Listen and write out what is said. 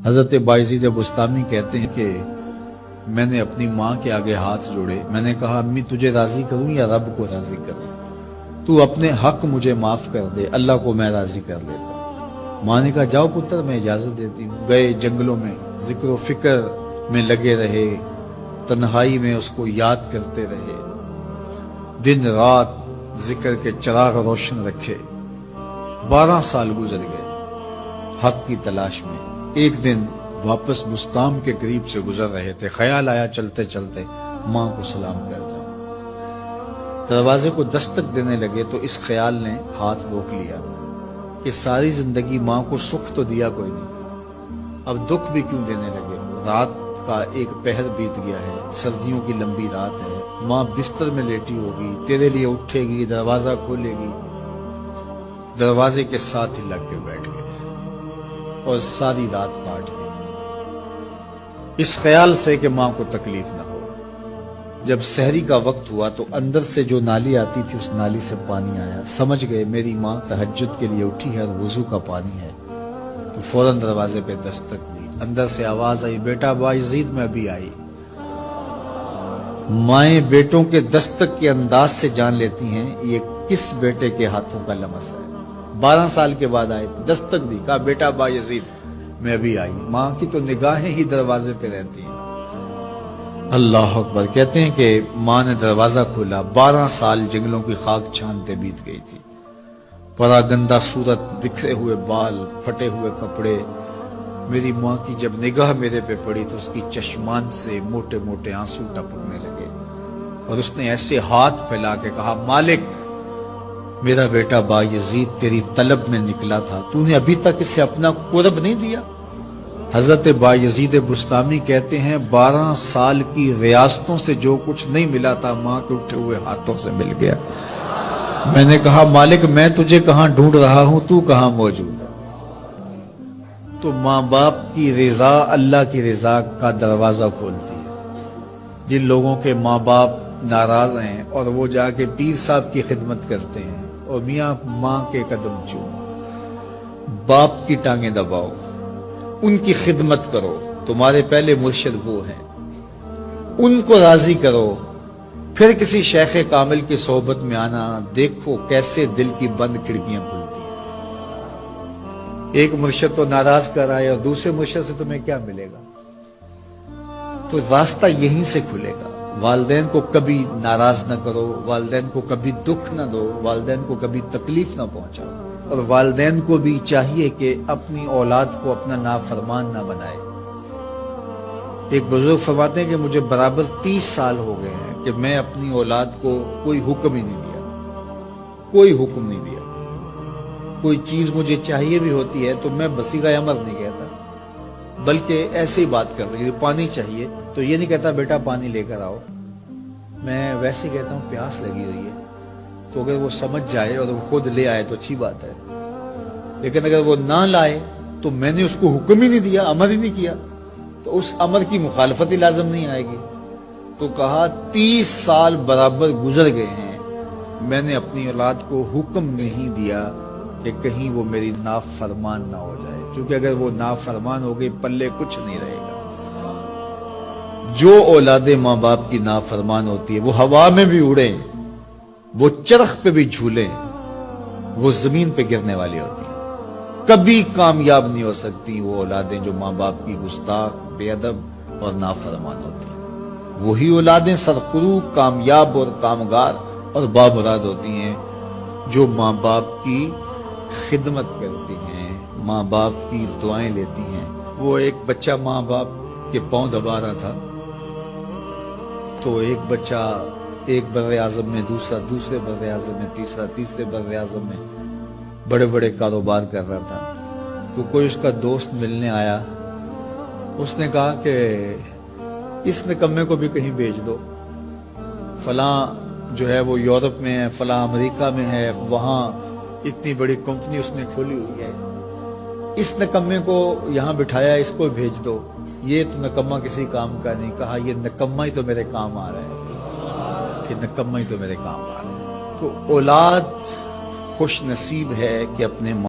حضرت بایزید بستامی کہتے ہیں کہ میں نے اپنی ماں کے آگے ہاتھ جوڑے، میں نے کہا امی تجھے راضی کروں یا رب کو راضی کروں؟ تو اپنے حق مجھے معاف کر دے، اللہ کو میں راضی کر لیتا ہوں۔ ماں نے کہا جاؤ پتر میں اجازت دیتی ہوں۔ گئے جنگلوں میں، ذکر و فکر میں لگے رہے، تنہائی میں اس کو یاد کرتے رہے، دن رات ذکر کے چراغ روشن رکھے۔ 12 سال گزر گئے حق کی تلاش میں۔ ایک دن واپس بستام کے قریب سے گزر رہے تھے، خیال آیا چلتے چلتے ماں کو سلام کر جاؤں۔ دروازے کو دستک دینے لگے تو اس خیال نے ہاتھ روک لیا کہ ساری زندگی ماں کو سکھ تو دیا کوئی نہیں، اب دکھ بھی کیوں دینے لگے؟ رات کا ایک پہر بیت گیا ہے، سردیوں کی لمبی رات ہے، ماں بستر میں لیٹی ہوگی، تیرے لیے اٹھے گی، دروازہ کھولے گی۔ دروازے کے ساتھ ہی لگ کے بیٹھ گئے اور ساری رات کاٹ گئی، اس خیال سے کہ ماں کو تکلیف نہ ہو۔ جب سحری کا وقت ہوا تو اندر سے جو نالی آتی تھی اس نالی سے پانی آیا، سمجھ گئے میری ماں تہجد کے لیے اٹھی ہے اور وضو کا پانی ہے، تو فوراً دروازے پہ دستک دی۔ اندر سے آواز آئی بیٹا بایزید میں ابھی آئی۔ مائیں بیٹوں کے دستک کے انداز سے جان لیتی ہیں یہ کس بیٹے کے ہاتھوں کا لمس ہے۔ 12 سال کے بعد آئے، دستک دی، کہا بیٹا بایزید میں ابھی آئی۔ ماں کی تو نگاہیں ہی دروازے پہ رہتی ہیں۔ اللہ اکبر۔ کہتے ہیں کہ ماں نے دروازہ کھولا، 12 سال جنگلوں کی خاک چھانتے بیت گئی تھی، پراگندہ صورت، بکھرے ہوئے بال، پھٹے ہوئے کپڑے۔ میری ماں کی جب نگاہ میرے پہ پڑی تو اس کی چشمان سے موٹے موٹے آنسو ٹپکنے لگے اور اس نے ایسے ہاتھ پھیلا کے کہا مالک میرا بیٹا بایزید تیری طلب میں نکلا تھا، تو نے ابھی تک اسے اپنا قرب نہیں دیا؟ حضرت بایزید بستامی کہتے ہیں 12 سال کی ریاستوں سے جو کچھ نہیں ملا تھا ماں کے اٹھے ہوئے ہاتھوں سے مل گیا۔ میں نے کہا مالک میں تجھے کہاں ڈھونڈ رہا ہوں، تو کہاں موجود ہے؟ تو ماں باپ کی رضا اللہ کی رضا کا دروازہ کھولتی ہے۔ جن لوگوں کے ماں باپ ناراض ہیں اور وہ جا کے پیر صاحب کی خدمت کرتے ہیں اور میاں ماں کے قدم چومو، باپ کی ٹانگیں دباؤ، ان کی خدمت کرو، تمہارے پہلے مرشد وہ ہیں، ان کو راضی کرو، پھر کسی شیخ کامل کی صحبت میں آنا، دیکھو کیسے دل کی بند کھڑکیاں کھلتی ہیں۔ ایک مرشد تو ناراض کر آئے اور دوسرے مرشد سے تمہیں کیا ملے گا؟ تو راستہ یہیں سے کھلے گا۔ والدین کو کبھی ناراض نہ کرو، والدین کو کبھی دکھ نہ دو، والدین کو کبھی تکلیف نہ پہنچاؤ، اور والدین کو بھی چاہیے کہ اپنی اولاد کو اپنا نافرمان نہ بنائے۔ ایک بزرگ فرماتے ہیں کہ مجھے برابر 30 سال ہو گئے ہیں کہ میں اپنی اولاد کو کوئی حکم ہی نہیں دیا، کوئی حکم نہیں دیا۔ کوئی چیز مجھے چاہیے بھی ہوتی ہے تو میں بصیغہ امر نہیں کہتا، بلکہ ایسے ہی بات کرتا ہوں، پانی چاہیے تو یہ نہیں کہتا بیٹا پانی لے کر آؤ، میں ویسے کہتا ہوں پیاس لگی ہوئی ہے، تو اگر وہ سمجھ جائے اور وہ خود لے آئے تو اچھی بات ہے، لیکن اگر وہ نہ لائے تو میں نے اس کو حکم ہی نہیں دیا، امر ہی نہیں کیا، تو اس امر کی مخالفت ہی لازم نہیں آئے گی۔ تو کہا 30 سال برابر گزر گئے ہیں، میں نے اپنی اولاد کو حکم نہیں دیا کہ کہیں وہ میری نافرمان نہ ہو جائے، کیونکہ اگر وہ نافرمان ہو گئی پلے کچھ نہیں رہے گا۔ جو اولاد ماں باپ کی نافرمان ہوتی ہے وہ ہوا میں بھی اڑیں، وہ چرخ پہ بھی جھولیں، وہ زمین پہ گرنے والی ہوتی ہیں، کبھی کامیاب نہیں ہو سکتی وہ اولادیں جو ماں باپ کی گستاخ، بے ادب اور نافرمان ہوتی ہیں۔ وہی اولادیں سرخروغ، کامیاب اور کامگار اور بامراد ہوتی ہیں جو ماں باپ کی خدمت کرتی ہیں، ماں باپ کی دعائیں لیتی ہیں۔ وہ ایک بچہ ماں باپ کے پاؤں دبا رہا تھا تو ایک بچہ ایک بر اعظم میں، دوسرے بر اعظم میں، تیسرے بر اعظم میں بڑے بڑے کاروبار کر رہا تھا، تو کوئی اس کا دوست ملنے آیا، اس نے کہا کہ اس نکمے کو بھی کہیں بھیج دو، فلاں جو ہے وہ یورپ میں ہے، فلاں امریکہ میں ہے، وہاں اتنی بڑی کمپنی اس نے کھولی ہوئی ہے، اس نکمے کو یہاں بٹھایا، اس کو بھیج دو، یہ تو نکمہ کسی کام کا نہیں۔ کہا یہ نکمہ ہی تو میرے کام آ رہا ہے، کہ نکمہ ہی تو میرے کام آ رہا ہے۔ تو اولاد خوش نصیب ہے کہ اپنے